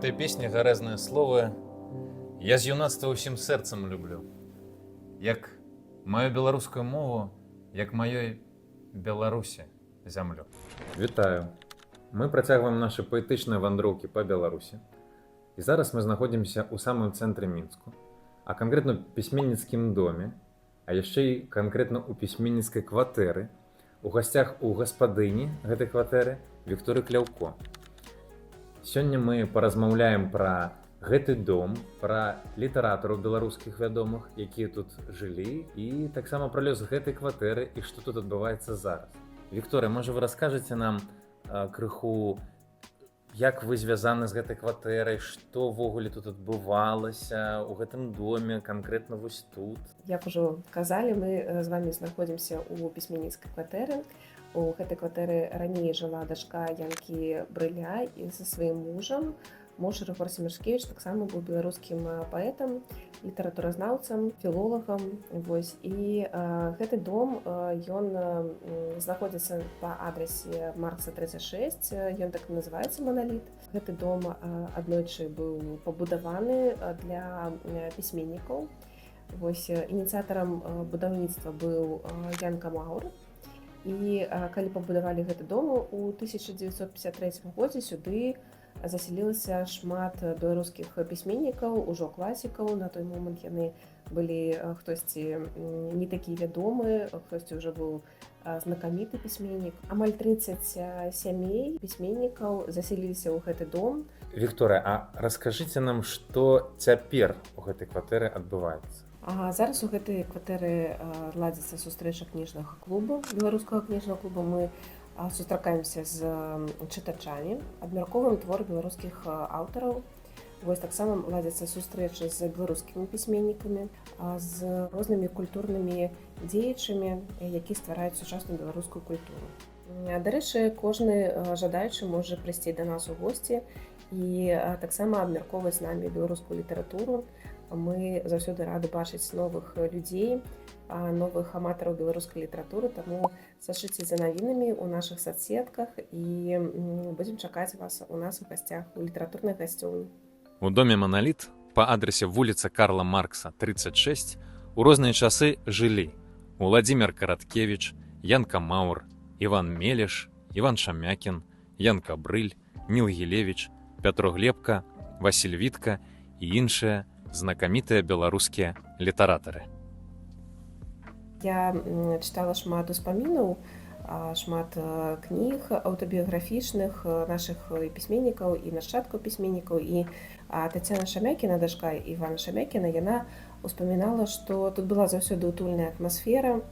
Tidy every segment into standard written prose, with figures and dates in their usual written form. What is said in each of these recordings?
гэтай песні гарэзныя словы «Я з юнацтва ўсім сэрцам люблю». Як маю беларускую мову, як маёй Беларусі зямлю. Вітаю! Мы працягваем нашы паэтычныя вандроўкі па Беларусі. І зараз мы знаходзімся ў самым цэнтры Мінску, а канкрэтна ў пісьменніцкім доме, а яшчэ і канкрэтна ў пісьменніцкай кватэры, у гасцях у гаспадыні гэтай кватэры Вікторы Кляўко. Сёння мы паразмаўляем пра гэты дом, пра літаратараў беларускіх вядомых, якія тут жылі, і таксама пра лёс гэтай кватэры і што тут адбываецца зараз. Вікторыя, можа вы раскажаце нам крыху, як вы звязаны з гэтай кватэрай, што ўвогуле тут адбывалася ў гэтым доме, канкрэтна вось тут? Як ужо казалі, мы з вами знаходзімся ў пісьменніцкай кватэры. У гэтай кватэры раней жыла дачка Янкі Брыля і са сваім мужам. Муж Рыгор Семашкевіч таксама быў беларускім паэтам, літаратуразнаўцам, філолагам. І гэты дом ён знаходзіцца па адрасе Маркса 36, ён так і называецца «Маналіт». Гэты дом аднойчы быў пабудаваны для пісьменнікаў. Ініцыятарам будаўніцтва быў Янка Маур. І калі пабудавалі гэты дом у 1953 годзе, сюды засялілася шмат беларускіх пісьменнікаў, ужо класікаў. На той момант яны былі хтосьці не такі вядомы, хтосьці ўжо быў знакаміты пісьменнік. Амаль 30 сямей пісьменнікаў засяліліся ў гэты дом. Вікторыя, а раскажыце нам, што цяпер у гэтай кватэры адбываецца? Зараз у гэтай кватэры ладзіцца сустрэча кніжнага клуба, беларускага кніжнага клуба. Мы сустракаемся з чытачамі, абмяркоўваем творы беларускіх аўтараў. Таксама ладзяцца сустрэчы з беларускімі пісьменнікамі, з рознымі культурнымі дзеячамі, які ствараюць сучасную беларускую культуру. Дарэчы, кожны жадаючы можа прыйсці да нас у госці і таксама абмяркоўваць з намі беларускую літаратуру. Мы заўсёды рады бачыць новых людзей, новых аматараў беларускай літаратуры, таму сачыце за навінамі ў нашых соцсетках і будзем чакаць вас у нас у гасцях у літаратурнай гасцёўні. У доме «Маналіт» па адрасе вуліца Карла Маркса, 36 у розныя часы жылі Уладзімір Караткевіч, Янка Маур, Іван Мелеш, Іван Шамякін, Янка Брыль, Ніл Гілевіч, Пятро Глебка, Васіль Вітка і іншыя знакамітыя беларускія літаратары. Я чытала шмат успамінаў, шмат кніг аўтабіяграфічных нашых пісьменнікаў і нашчадкаў пісьменнікаў. І Тацяна Шамякіна, дачка Івана Шамякіна, яна успамінала, што тут была заўсёды утульная атмасфера.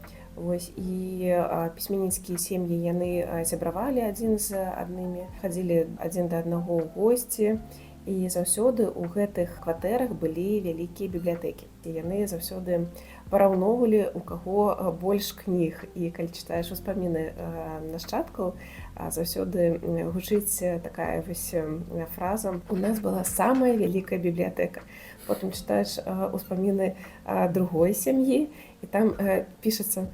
І пісьменніцкія сем'і яны зябравалі адзін з аднымі, хадзілі адзін да аднаго ў госці. І заўсёды ў гэтых кватэрах былі вялікія бібліятэкі. І яны заўсёды параўноўвалі, у каго больш кніг. І калі чытаеш успаміны нашчадкаў, заўсёды гучыць такая вось фраза: «У нас была самая вялікая бібліятэка». Потым чытаеш успаміны другой сям'і, і там пішацца: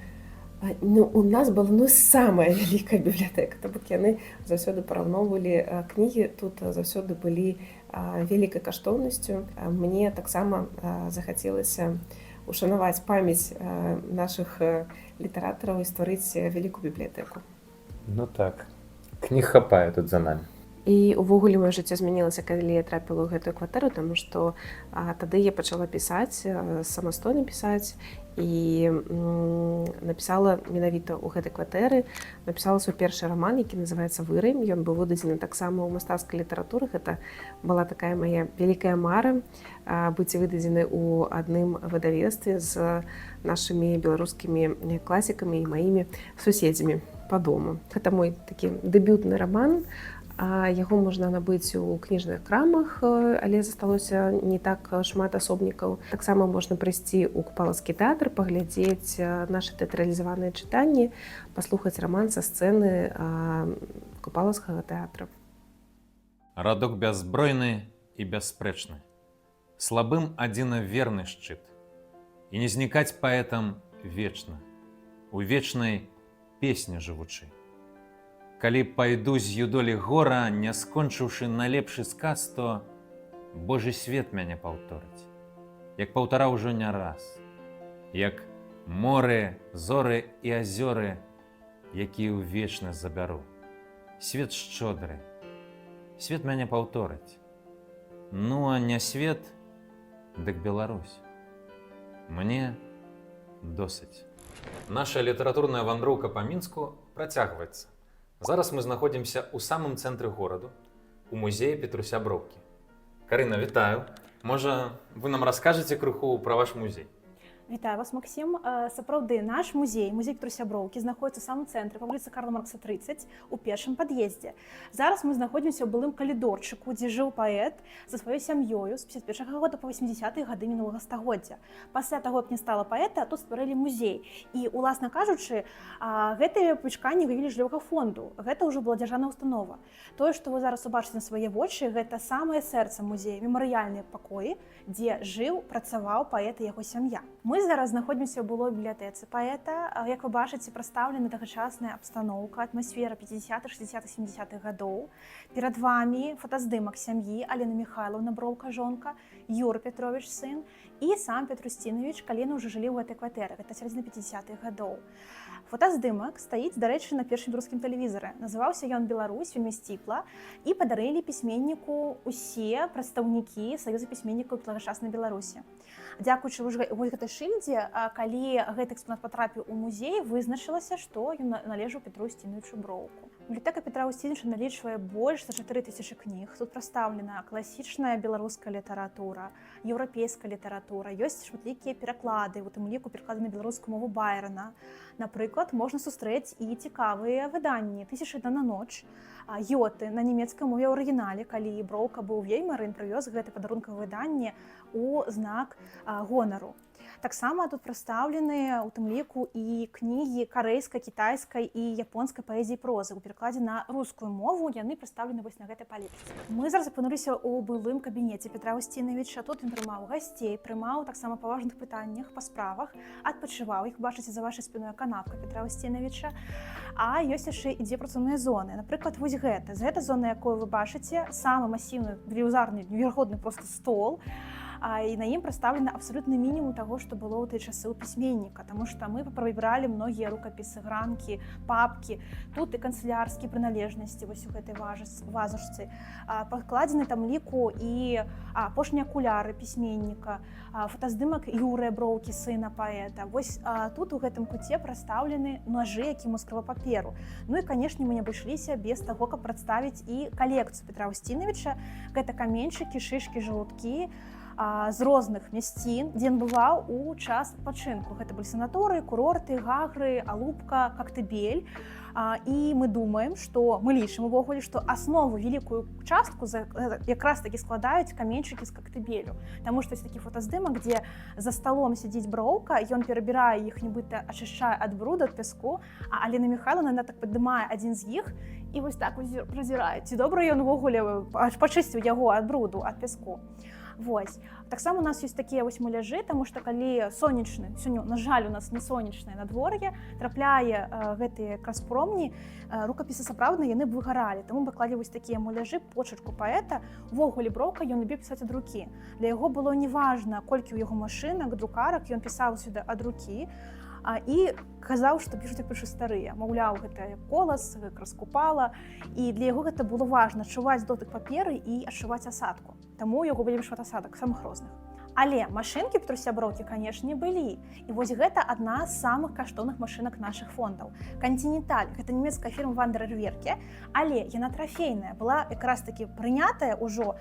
«У нас была самая вялікая бібліятэка». То бок яны заўсёды параўноўвалі кнігі, тут заўсёды былі вялікай каштоўнасцю. Мне таксама захацелася ушанаваць памяць нашых літаратараў і стварыць вялікую бібліятэку. Ну так, кніг хапае тут за намі. І увогуле маё жыццё змянілася, калі я трапіла ў гэтую кватэру, таму што тады я пачала пісаць, самастойна пісаць, і напісала менавіта ў гэтай кватэры. Напісала свой першы раман, які называецца «Вырай». Ён быў выдадзены таксама ў мастацкай літаратуры. Гэта была такая мая вялікая мара быць выдадзены ў адным выдавецтве з нашымі беларускімі класікамі і маімі суседзямі па дому. Гэта мой такі дэбютны раман. Яго можна набыць у кніжных крамах, але засталося не так шмат асобнікаў. Таксама можна прыйсці ў Купалаўскі тэатр, паглядзець нашы тэатралізаваныя чытанні, паслухаць раман са сцэны Купалаўскага тэатра. Радок бяззбройны і бясспрэчны, слабым адзіна верны шчыт, і не знікаць паэтам вечна, у вечнай песні жывучы. Калі пайду з юдолі гора, не скончыўшы налепшы сказ, то Божий свет мяне паўторыць, як паўтараў ужо не раз, як моры, зоры і азёры, якія ў вечнасць забяру. Свет шчодры, свет мяне паўторыць. Ну, а не свет, дык Беларусь. Мне досыць. Наша літаратурная вандроўка па Мінску працягваецца. Зараз мы знаходзімся ў самым цэнтры гораду, у музеі Петруся Броўкі. Карына, вітаю. Можа, вы нам раскажаце крыху пра ваш музей? Вітаю вас, Максім. Сапраўды, наш музей Петруся Броўкі, знаходзіцца ў самым цэнтры, па вуліцы Карла Маркса 30, у першым пад'ездзе. Зараз мы знаходзімся ў былым калідорчыку, дзе жыў паэт за сваёй сям'ёю з 51 года па 80-е гады мінулага стагоддзя. Пасля таго, як не стала паэта, тут стварылі музей. І, уласна кажучы, гэтыя памяшканні вывелі жыллёвага фонду. Гэта ўжо была дзяржаўная установа. Тое, што вы зараз убачыце на свае вочы, гэта самае сэрца музея, мемарыяльныя пакоі, дзе жыў, працаваў паэт і яго сям'я. Мы зараз знаходзімся ў былой бібліятэцы паэта. Як вы бачыце, прадстаўлена тагачасная абстаноўка, атмасфера 50-х, 60-х, 70-х гадоў. Перад вамі фотаздымак сям'і Алена Михайловна Броўка, жонка, Юра Петрович, сын, і сам Петрусцінович, калі яны ўжо жылі ў гэтай кватэры, гэта сярэдзіна 50-х гадоў. Фотаздымак стаіць, дарэчы, на першым беларускім тэлевізары. Называўся ён «Беларусь», вельмі сціпла, і падарылі пісьменніку ўсе прадстаўнікі Саюза пісьменнікаў тагачаснай Беларусі. Дзякуючы гэтай шыльдзе, калі гэты экспанат патрапіў у музей, вызначылася, што ён належаў Петру Усціновічу Броўку. Бібліятэка Петра Усціновіча налічвае больш за 4000 кніг. Тут прадстаўлена класічная беларуская літаратура, еўрапейская літаратура, ёсць шматлікія пераклады, у тым ліку пераклады на беларускую мову Байрона. Напрыклад, можна сустрэць і цікавыя выданні «1001 ноч», Гёте на нямецкай мове ў арыгінале, калі Броўка быў веймар, ён прывёз гэта падарункавае выданне ў знак гонару. Таксама тут прадстаўлены ў тым ліку і кнігі карэйскай, кітайскай і японскай паэзіі прозы. У перакладзе на рускую мову яны прадстаўлены вось на гэтай палітры. Мы зараз апынуліся ў былым кабінеце Петра Усціновіча. Тут ён прымаў гасцей, прымаў таксама па важных пытаннях, па справах, адпачываў. Іх бачыце за вашай спіной канапка Петра Усціновіча. А ёсць яшчэ і дзве працоўныя зоны. Напрыклад, вось гэта. З гэтай зоны, якую вы бачыце, самы масіўны, велізарны, неверагодны проста стол. І на ім прадстаўлена абсалютны мінімум таго, што было ў тыя часы ў пісьменніка, таму што мы паправібралі многія рукапісы, гранкі, папкі, тут і канцылярскія прыналежнасці вось у гэтай вазачцы. Пакладзены там ліку і апошнія акуляры пісьменніка, фотаздымак Юрыя Броўкі, сына паэта. Вось тут у гэтым куце прадстаўлены ножы, які мускрыва паперу. Ну і, канешне, мы не абышліся без таго, каб прадставіць і калекцыю Петра Усціновіча. Гэта каменьчыкі, шышкі, жалудкі, з розных мясцін, дзе ён бываў у час адпачынку. Гэта былі санаторыі, курорты, Гагры, Алупка, Коктебель. І мы думаем, што мы лічым увогуле, што аснову, вялікую частку якраз такі складаюць каменьчыкі з Коктебелю. Таму што ёсць такі фотаздымак, дзе за сталом сядзіць Броўка, ён перабірае іх, нібыта ачышчае ад бруду, ад пяску, а Алена Михайловна так падымае адзін з іх і вось так празірае. Ці добра ён увогуле пачысціў яго ад бруду, ад пяску. Вось. Таксама у нас ёсць такія вось муляжы, таму што калі сонечны, сёння, на жаль, у нас не сонечнае надвор'е, трапляе гэтыя краспромні, рукапісы сапраўдныя, яны б выгаралі. Таму мы пакладзі вось такія муляжы, почерку паэта. Увогуле Броўка, ён любіў пісаць ад рукі. Для яго было неважна, колькі ў яго машынак, друкарак, ён пісаў сюды ад рукі. І казаў, што пішуць, як пішу старыя. Маўляў, гэта колас, раскупала. І для яго гэта было важна адчуваць дотык паперы і адчуваць асадку. Таму у яго былі шмат асадак, самых розных. Але машынкі Петруся Броўкі, канешне, былі. І вось гэта адна з самых каштоўных машынак нашых фондаў. «Континенталь» – гэта нямецкая фірма Вандерер Верке, але яна трафейная, была якраз такі прынятая ўжо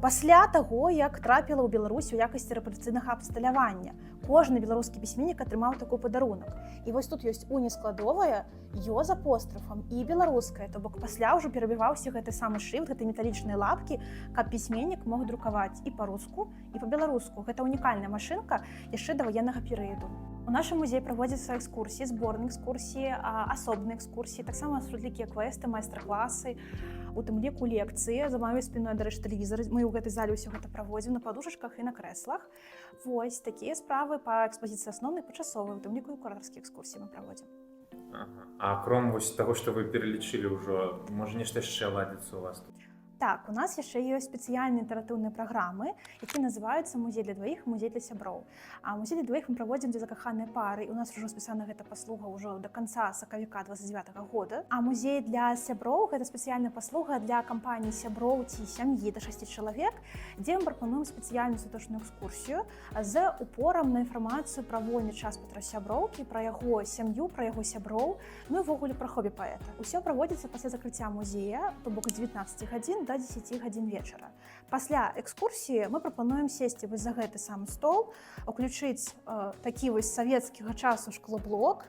пасля таго, як трапіла ў Беларусь у якасці рэпрэзентацыйнага абсталявання. Кожны беларускі пісьменнік атрымаў такой падарунак. І вось тут ёсць уніскладовая, ё з апострафам і беларуская, то бок пасля ўжо перабіваўся гэты самы шрыфт, гэтай металічныя лапкі, каб пісьменнік мог друкаваць і па-руску, і па-беларуску. Гэта унікальная машынка яшчэ да ваеннага перыяду. У нашым музеі праводзяцца экскурсіі, зборныя экскурсіі, асобныя экскурсіі, таксама шматлікія квесты, майстар-класы, у тым ліку лекцыі. За маёй спіной, дарэчы, тэлевізор. Мы ў гэтай зале ўсё гэта праводзім на падушачках і на крэслах. Вось такія справы па экспазіцыі асноўнай, пачасовай, у тым ліку і куратарскія экскурсіі мы праводзім. А кром вось таго, што вы пералічылі ўжо, можа нешта яшчэ ладзіцца у вас тут? Так, у нас яшчэ ёсць спецыяльныя інтэрактыўныя праграмы, якія называюцца «Музей для дваіх» і «Музей для сяброў». А «Музей для дваіх» мы праводзім для закаханай пары, і у нас ужо спісана гэта паслуга ўжо да канца сакавіка 29-го года. А «Музей для сяброў» — гэта спецыяльная паслуга для кампаніі сяброў ці сям'і да 6 чалавек, дзе мы прапануем спецыяльную суточную экскурсію з упорам на інфармацыю пра вольны час патра сяброўкі, пра яго сям'ю, пра яго сяброў, ну і ўвогуле пра хобі паэта. Усё праводзіцца пасля закрыцця музея, то бок з 19 гадзін до 10 гадзін вечара. Пасля экскурсіі мы прапануем сесці вось за гэты самы стол, уключыць такі вось савецкага часу шклоблок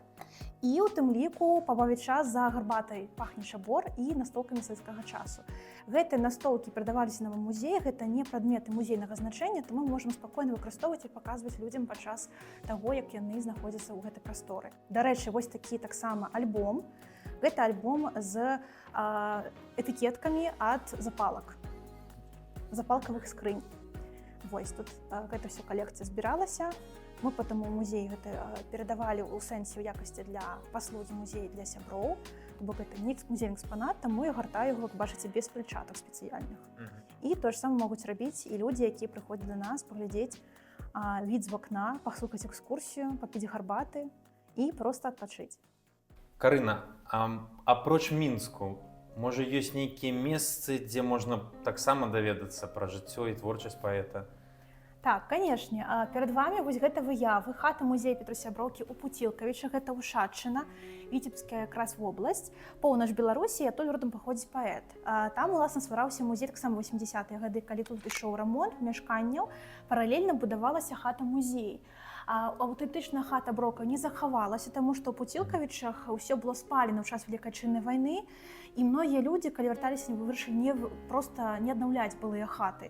і ў тым ліку пабавіць час за гарбатай «Пахнеча бор» і настолкамі савецкага часу. Гэтыя настолкі перадаваліся нам у музеі, гэта не прадметы музейнага значэння, тому мы можам спакойна выкарыстоўваць і паказваць людзям падчас таго, як яны знаходзяцца ў гэтай прасторы. Дарэчы, вось такі таксама альбом. Гэта альбом з этыкеткамі ад запалкавых скрынь. Вось тут гэта ўсё калекцыя збіралася. Мы потым у музей гэта перадавалі ў сэнсе ў якасці для паслугі музея для сяброў, бо гэта не музейны экспанат, таму я гартаю яго, як бачыце, без пальчатак спецыяльных. І тое ж самае могуць рабіць і людзі, якія прыходзяць да нас паглядзець від з вакна, паслухаць экскурсію, папіць гарбаты і проста адпачыць. Карына, апроч Мінску, можа, ёсць нейкія месцы, дзе можна таксама даведацца пра жыццё і творчасць паэта? Так, канешне, перад вами вось гэта выявы хата музея Петруся Броўкі ў Пуцілкавіча, гэта Ушаччына, Віцебская якраз вобласць, поўнач Беларусі, адтуль родам паходзіць паэт. Там, уласна, ствараўся музей таксама 80-е гады, калі тут ішоў рамонт памяшканняў, паралельна будавалася хата-музей. Аўтэнтычная хата Броўка не захавалася, таму што ў Пуцілкавічах ўсё было спалена ў час Вялікай Адчыннай вайны, і многія людзі, калі вярталіся, вырашылі проста не аднаўляць былыя хаты.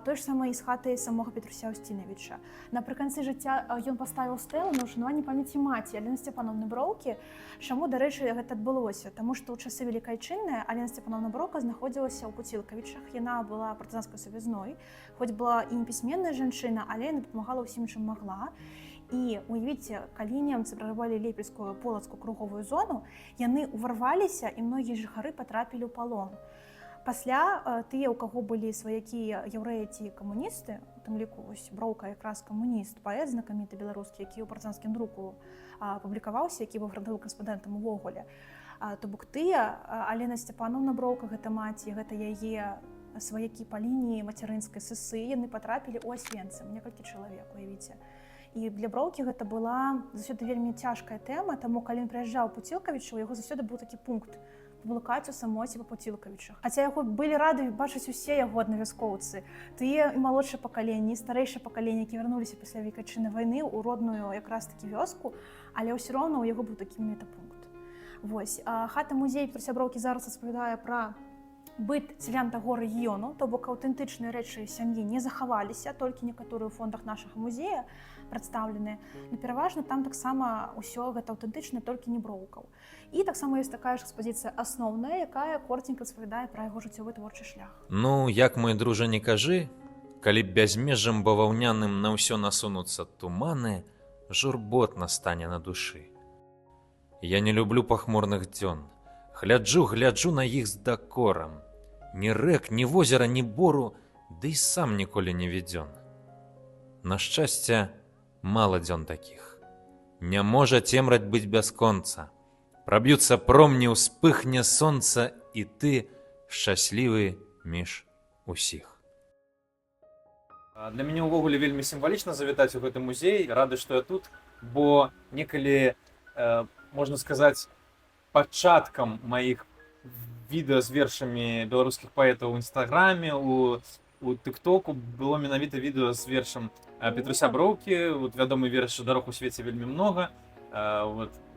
Тое ж самае і з хаты самога Петруся Устінавіча. Напрыканцы жыцця ён паставіў стэлу на ўшанаванне памяці маці Алены Сцяпановны Броўкі. Чаму, дарэчы, гэта адбылося? Таму што ў часы Вялікай Адчыннай Алена Сцяпановна Броўка знаходзілася ў Пуцілкавічах. Яна была партызанскай сувязной, хоць была і непісьменная жанчына, але яна дапамагала ўсім, чым магла. І уявіце, калі немцы прарывалі Лейпельскую полацкую круговую зону, яны ўварваліся і многія жыхары патрапілі ў палон. Пасля тыя, у каго былі сваякі яўрэі ці камуністы, у тым ліку вось Броўка якраз камуніст, паэт знакаміты беларускі, які ў партызанскім друку публікаваўся, які быў франтавым карэспандэнтам увогуле. То бок тыя, Алена Сцяпановна Броўка, гэта маці, гэта яе сваякі па лініі мацярынскай СС, яны патрапілі ў Асвенцым, некалькі чалавек, уявіце. І для Броўкі гэта была заўсёды вельмі цяжкая тэма, таму калі ён прыязджаў у Пуцілкавіча, у яго заўсёды быў такі пункт паблукаць у самоце па Пуцілкавічах. Хаця яго былі рады бачыць усе яго аднавяскоўцы. Тыя і малодшае пакаленне, і старэйшае пакаленне, які вярнуліся пасля Вялікай Адчыннай вайны ў родную якраз такі вёску, але ўсё роўна ў яго быў такі метапункт. Вось, хата-музей Петруся Броўкі зараз распавядае пра быт сялян таго рэгіёну, то бок аўтэнтычныя рэчы сям'і не захаваліся, толькі некаторыя ў фондах нашага музея прадстаўлены. Но пераважна там таксама ўсё гэта аўтэнтычна, толькі не Броўкаў. І таксама ёсць такая ж экспазіцыя асноўная, якая коротенька распавядае пра яго жыццёвы творчы шлях. Ну, як мой дружа не кажы, калі бязмежжам баваўняным на ўсё насунуцца туманы, журботна стане на душы. Я не люблю пахмурных дзён, гляджу на іх з дакорам. Ні рэк, ні возера, ні бору, ды і сам ніколі не ведзён. На шчасце, мала дзён такіх. Не можа цемраць быць бясконца. Праб'юцца промні, успыхне сонца, і ты шчаслівы між усіх. Для мяне ўвогуле вельмі сімвалічна завітаць у гэты музей. Рады, што я тут, бо некалі, можна сказаць, пачаткам маіх відэа з вершамі беларускіх паэтаў у інстаграме, у тыктоку было менавіта відэа з вершам Петруся Броўкі. Вядомы верш «Дарог у свеце вельмі многа».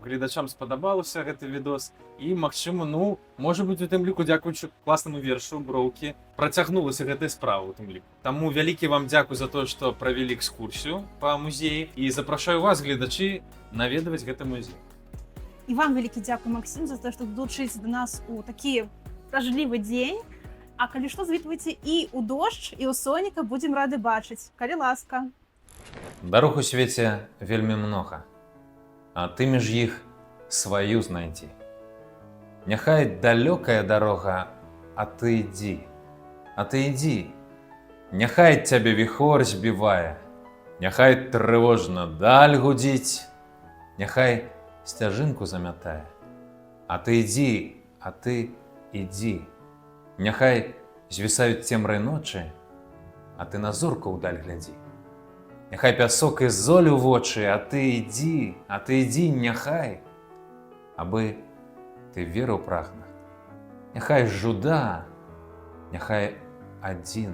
Гледачам спадабаўся гэты відос. І, магчыма, можа быць, у тым ліку, дзякуючы класнаму вершу Броўкі, працягнулася гэтая справа у тым ліку. Таму вялікі вам дзякуй за тое, што правялі экскурсію па музеі. І запрашаю вас, гледачы, наведаваць гэты музей. І вам вялікі дзякуй, Максім, за тое, што далучыліся да нас у такі дажджлівы дзень. А калі што, завітвайце і ў дождж, і ў сонейка, будзем рады бачыць. Калі ласка. Дарог у свеце вельмі многа, а ты між іх сваю знайдзі. Няхай далёкая дарога, а ты ідзі. а ты ідзі. Няхай цябе віхор збівае, няхай трывожна даль гудзіць, няхай сцяжынку замятае. А ты ідзі, а ты ідзі. Няхай звісаюць цемрай ночы, а ты на зорку ўдаль глядзі. Няхай пясок і золь у вочы, а ты ідзі, няхай, абы ты веру прагна. Няхай жуда, няхай адзін,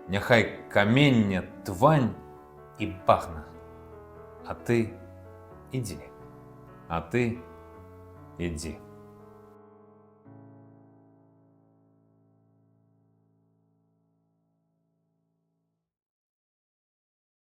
няхай каменне, твань і багна. А ты ідзі, а ты ідзі.